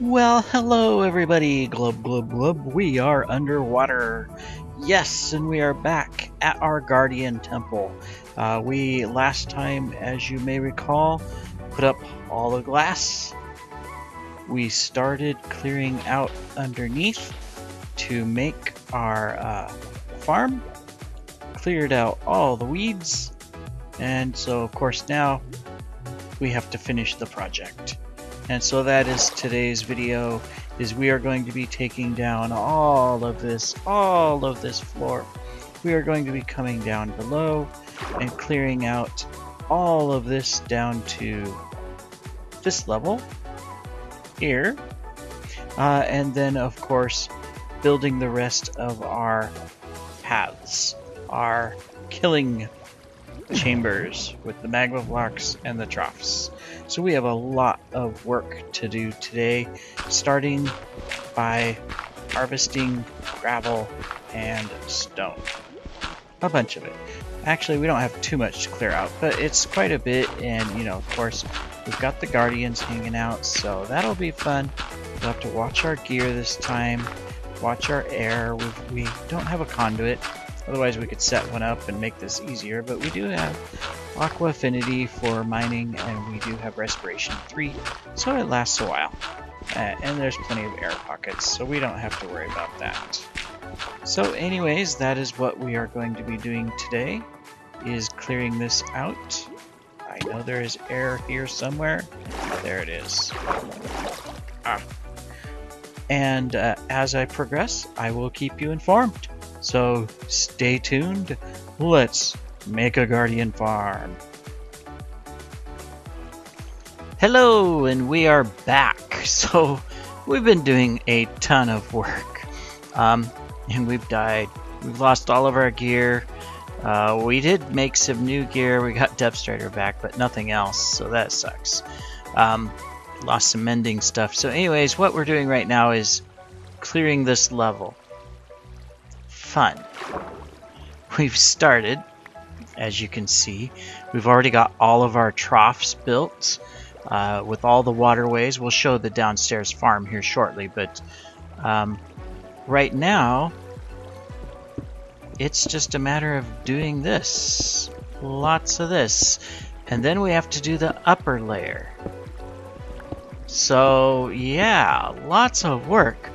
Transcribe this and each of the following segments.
Well, hello everybody, glub glub glub, we are underwater. Yes, and we are back at our guardian temple. We last time, as you may recall, put up all the glass. We started clearing out underneath to make our farm, cleared out all the weeds, and so of course now we have to finish the project. And so that is today's video, is we are going to be taking down all of this floor. We are going to be coming down below and clearing out all of this down to this level here. And then of course building the rest of our paths, our killing chambers with the magma blocks and the troughs. So we have a lot of work to do today, starting by harvesting gravel and stone. A bunch of it. Actually, we don't have too much to clear out, but it's quite a bit, and you know, of course, we've got the guardians hanging out, so that'll be fun. We'll have to watch our gear this time, watch our air. We don't have a conduit. Otherwise we could set one up and make this easier, but we do have Aqua Affinity for mining, and we do have Respiration 3, so it lasts a while. And there's plenty of air pockets, so we don't have to worry about that. So anyways, that is what we are going to be doing today, is clearing this out. I know there is air here somewhere. There it is. And as I progress, I will keep you informed. So stay tuned. Let's make a guardian farm. Hello, and we are back. So we've been doing a ton of work, and we've died. We've lost all of our gear. We did make some new gear. We got Depth Strider back, but nothing else, so that sucks. Lost some mending stuff. So anyways, what we're doing right now is clearing this level. Fun. We've started, as you can see. We've already got all of our troughs built with all the waterways. We'll show the downstairs farm here shortly, but right now it's just a matter of doing this. Lots of this. And then we have to do the upper layer. So yeah, lots of work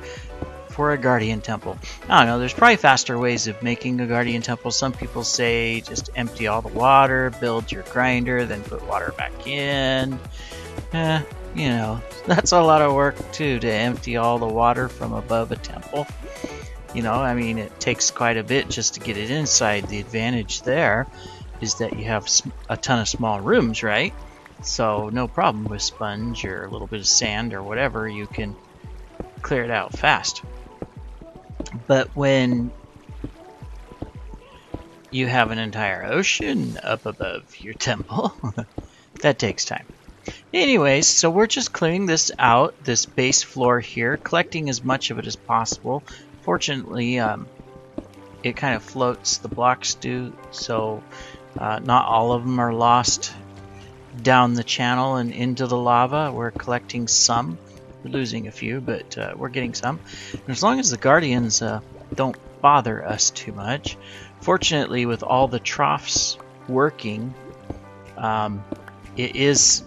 for a guardian temple. I don't know, there's probably faster ways of making a guardian temple. Some people say just empty all the water, build your grinder, then put water back in. You know, that's a lot of work too, to empty all the water from above a temple. You know, I mean, it takes quite a bit just to get it inside. The advantage there is that you have a ton of small rooms, right? So no problem with sponge or a little bit of sand or whatever, you can clear it out fast. But when you have an entire ocean up above your temple, that takes time. Anyways, so we're just clearing this out, this base floor here, collecting as much of it as possible. Fortunately, it kind of floats, the blocks do, so not all of them are lost down the channel and into the lava. We're collecting some. We're losing a few, but we're getting some. And as long as the guardians don't bother us too much. Fortunately, with all the troughs working, it is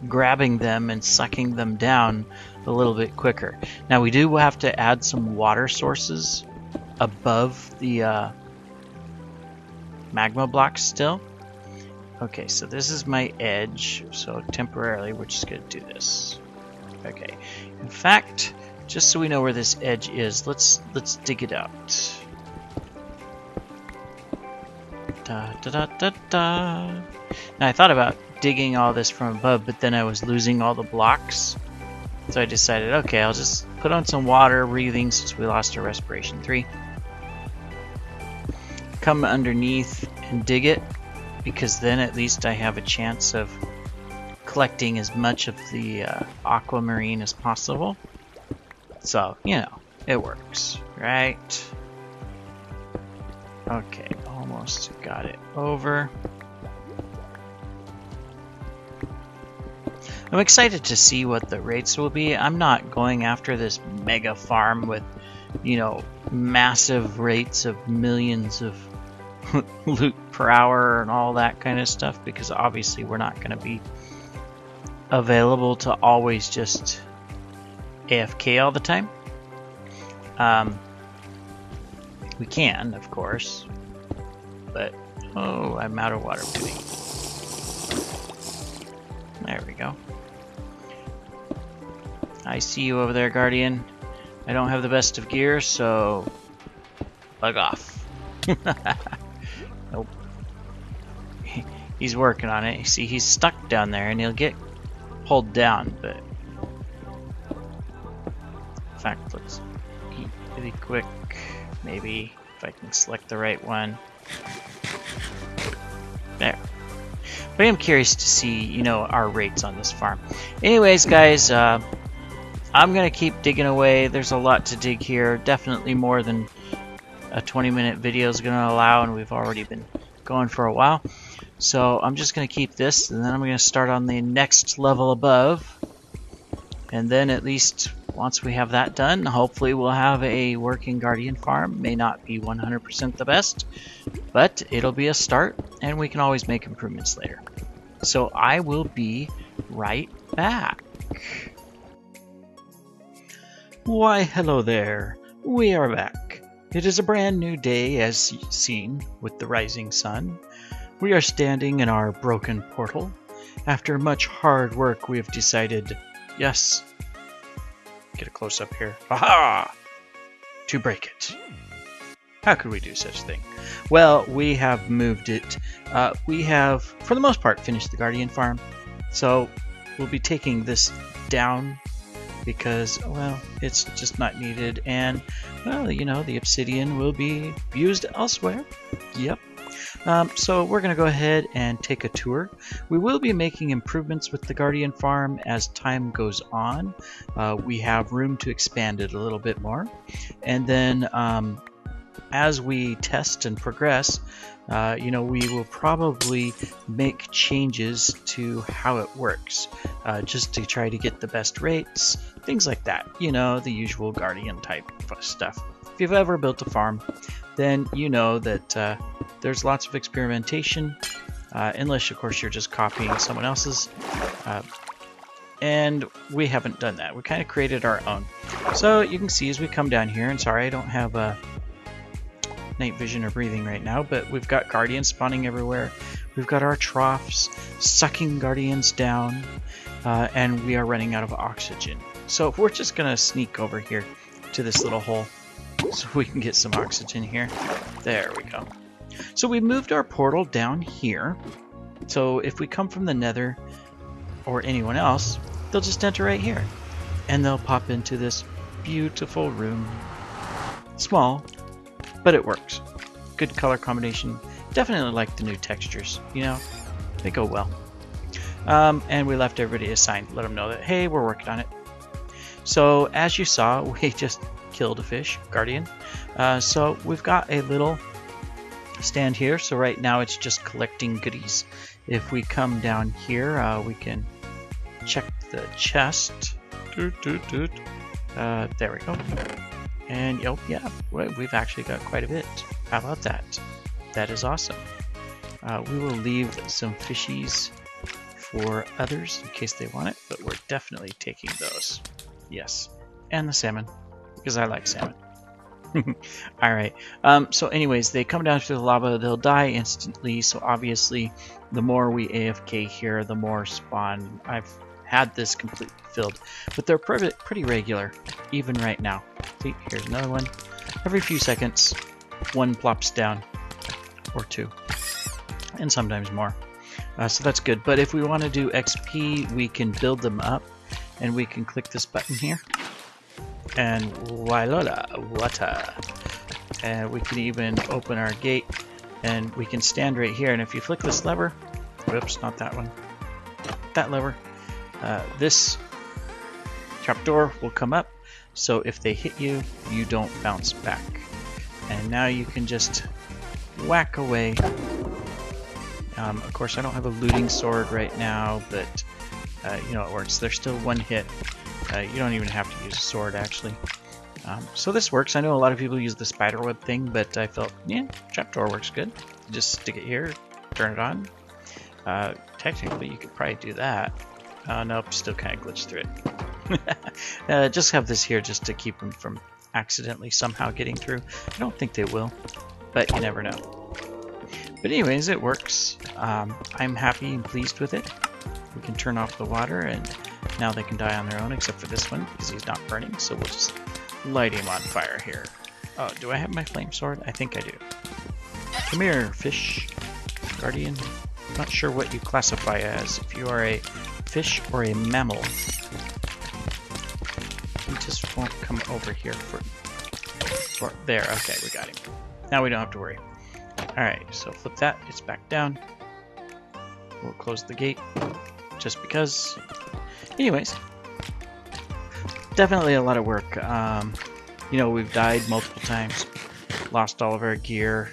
grabbing them and sucking them down a little bit quicker. Now we do have to add some water sources above the magma blocks still. Okay, so this is my edge, so temporarily we're just going to do this. Okay, in fact, just so we know where this edge is, let's dig it out. Da, da, da, da, da. Now I thought about digging all this from above, but then I was losing all the blocks. So I decided, okay, I'll just put on some water breathing since we lost our Respiration 3. Come underneath and dig it, because then at least I have a chance of collecting as much of the aquamarine as possible. So, you know, it works, right? Okay, almost got it over. I'm excited to see what the rates will be. I'm not going after this mega farm with, you know, massive rates of millions of loot per hour and all that kind of stuff, because obviously we're not going to be available to always just AFK all the time. We can, of course, but oh, I'm out of water pudding. There we go. I see you over there, Guardian. I don't have the best of gear, so bug off. Nope. He's working on it. See, he's stuck down there, and he'll get pulled down, but in fact, let's eat really quick. Maybe if I can select the right one. There. But I am curious to see, you know, our rates on this farm. Anyways, guys, I'm gonna keep digging away. There's a lot to dig here. Definitely more than a 20-minute video is gonna allow, and we've already been going for a while. So I'm just gonna keep this, and then I'm gonna start on the next level above. And then at least once we have that done, hopefully we'll have a working Guardian farm. May not be 100% the best, but it'll be a start, and we can always make improvements later. So I will be right back. Why, hello there. We are back. It is a brand new day, as seen with the rising sun. We are standing in our broken portal. After much hard work, we have decided, yes, get a close-up here. Aha! To break it. How could we do such a thing? Well, we have moved it. We have, for the most part, finished the Guardian farm. So we'll be taking this down because, well, it's just not needed. And, well, you know, the obsidian will be used elsewhere. Yep. So we're going to go ahead and take a tour. We will be making improvements with the Guardian farm as time goes on. We have room to expand it a little bit more. And then as we test and progress, you know, we will probably make changes to how it works, just to try to get the best rates, things like that. You know, the usual Guardian type stuff. If you've ever built a farm, then you know that there's lots of experimentation, unless of course you're just copying someone else's, and we haven't done that. We kind of created our own. So you can see as we come down here, and sorry I don't have night vision or breathing right now, but we've got guardians spawning everywhere. We've got our troughs sucking guardians down, and we are running out of oxygen. So we're just gonna sneak over here to this little hole so we can get some oxygen here. There we go. So we moved our portal down here. So if we come from the Nether or anyone else, they'll just enter right here, and they'll pop into this beautiful room. Small, but it works. Good color combination. Definitely like the new textures, you know, they go well. And we left everybody assigned, let them know that, hey, we're working on it. So as you saw, we just killed a fish, Guardian. So we've got a little stand here. So right now it's just collecting goodies. If we come down here, we can check the chest. There we go. And oh yeah, we've actually got quite a bit. How about that? That is awesome. We will leave some fishies for others in case they want it, but we're definitely taking those. Yes, and the salmon, because I like salmon. Alright, so anyways, they come down through the lava, they'll die instantly, so obviously the more we AFK here, the more spawn. I've had this completely filled, but they're pretty regular, even right now. See, here's another one. Every few seconds, one plops down, or two, and sometimes more. So that's good, but if we want to do XP, we can build them up, and we can click this button here, and voila, water. And we can even open our gate, and we can stand right here, and if you flick this lever, whoops, not that one, that lever, this trapdoor will come up, so if they hit you, you don't bounce back. And now you can just whack away. Of course, I don't have a looting sword right now, but you know, it works. They're still one hit. You don't even have to use a sword, actually. So this works. I know a lot of people use the spiderweb thing, but I felt, yeah, trapdoor works good. Just stick it here, turn it on. Technically, you could probably do that. Nope, still kind of glitched through it. Just have this here just to keep them from accidentally somehow getting through. I don't think they will, but you never know. But anyways, it works. I'm happy and pleased with it. We can turn off the water, and now they can die on their own, except for this one, because he's not burning, so we'll just light him on fire here. Oh, do I have my flame sword? I think I do. Come here, fish. Guardian. I'm not sure what you classify as, if you are a fish or a mammal. He just won't come over here for there. Okay, we got him. Now we don't have to worry. Alright, so flip that. It's back down. We'll close the gate, just because. Anyways, definitely a lot of work. You know, we've died multiple times, lost all of our gear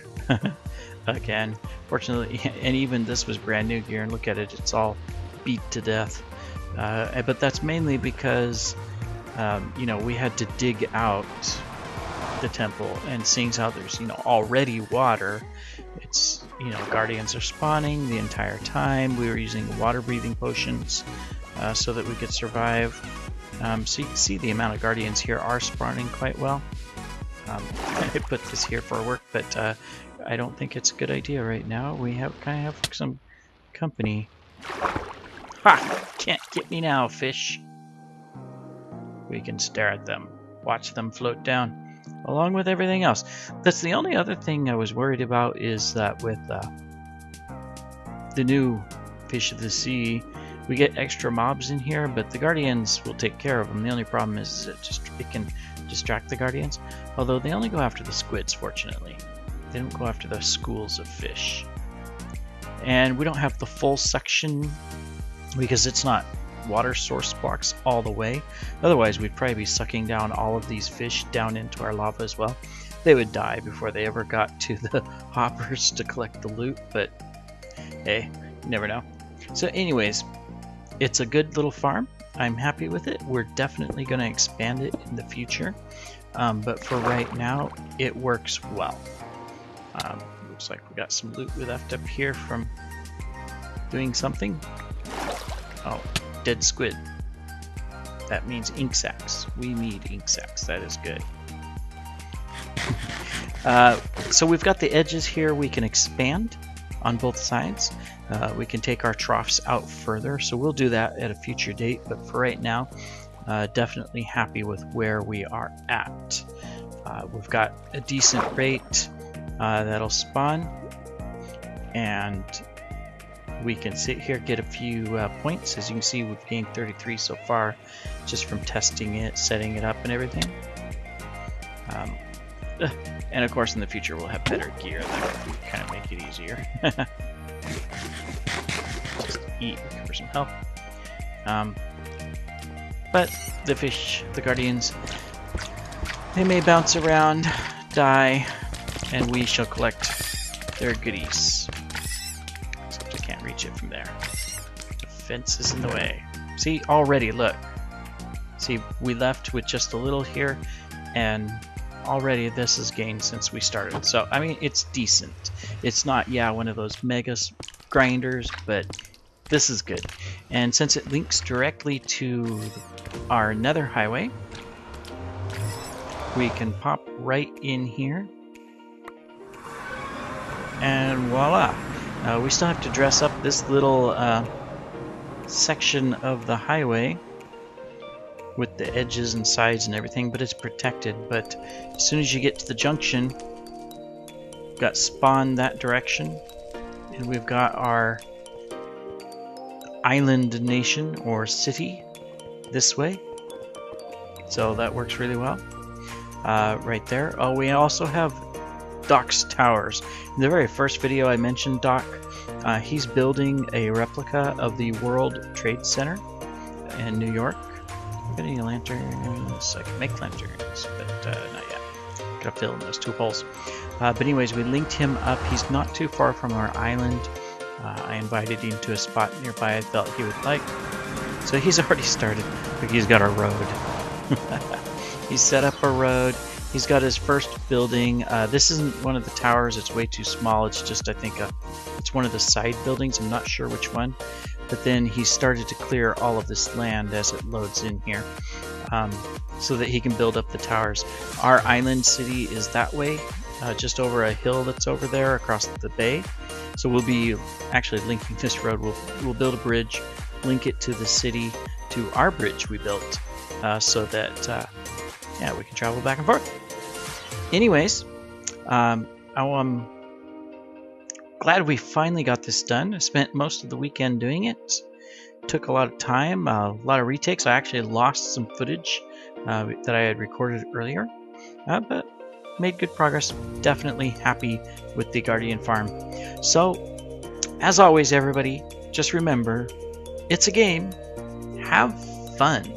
again. Fortunately, and even this was brand new gear, and look at it, it's all beat to death. But that's mainly because, you know, we had to dig out the temple, and seeing as how there's, you know, already water, it's, you know, guardians are spawning the entire time. We were using water breathing potions so that we could survive. So you can see the amount of guardians here are spawning quite well. I put this here for work, but I don't think it's a good idea right now. We kind of have some company. Ha! Can't get me now, fish. We can stare at them, watch them float down, along with everything else. That's the only other thing I was worried about, is that with the new fish of the sea, we get extra mobs in here, but the guardians will take care of them. The only problem is it can distract the guardians, although they only go after the squids, fortunately. They don't go after the schools of fish. And we don't have the full section because it's not water source blocks all the way. Otherwise, we'd probably be sucking down all of these fish down into our lava as well. They would die before they ever got to the hoppers to collect the loot, but hey, you never know. So anyways, it's a good little farm. I'm happy with it. We're definitely going to expand it in the future. But for right now, it works well. Looks like we got some loot we left up here from doing something. Oh, dead squid. That means ink sacs. We need ink sacs. That is good. So we've got the edges here we can expand on both sides. We can take our troughs out further, so we'll do that at a future date, but for right now, definitely happy with where we are at. We've got a decent rate that'll spawn, and we can sit here, get a few points. As you can see, we've gained 33 so far just from testing it, setting it up and everything. And of course in the future we'll have better gear that will kind of make it easier. Just eat, recover some health. But the fish, the guardians, they may bounce around, die, and we shall collect their goodies. Except I can't reach it from there. The fence is in the way. See, already, look. See, we left with just a little here, and already this is gained since we started. So, I mean, it's decent. It's not, yeah, one of those mega grinders, but this is good. And since it links directly to our nether highway, we can pop right in here. And voila! We still have to dress up this little section of the highway with the edges and sides and everything, but it's protected. But as soon as you get to the junction, we've got spawn that direction, and we've got our island nation or city this way. So that works really well. Right there. Oh, we also have Doc's towers. In the very first video I mentioned Doc. He's building a replica of the World Trade Center in New York. Got any lanterns? I can make lanterns, but not yet. Gotta fill in those 2 holes. But anyways, we linked him up. He's not too far from our island. I invited him to a spot nearby I felt he would like. So he's already started. Look, he's got a road. He's set up a road. He's got his first building. This isn't one of the towers. It's way too small. It's just, I think, it's one of the side buildings. I'm not sure which one. But then he started to clear all of this land as it loads in here, so that he can build up the towers. Our island city is that way, just over a hill that's over there across the bay. So we'll be actually linking this road. We'll build a bridge, link it to the city, to our bridge we built, so that yeah, we can travel back and forth. Anyways, I'm glad we finally got this done. I spent most of the weekend doing it. Took a lot of time, a lot of retakes. I actually lost some footage that I had recorded earlier, but made good progress. Definitely happy with the Guardian farm. So, as always, everybody, just remember, it's a game. Have fun.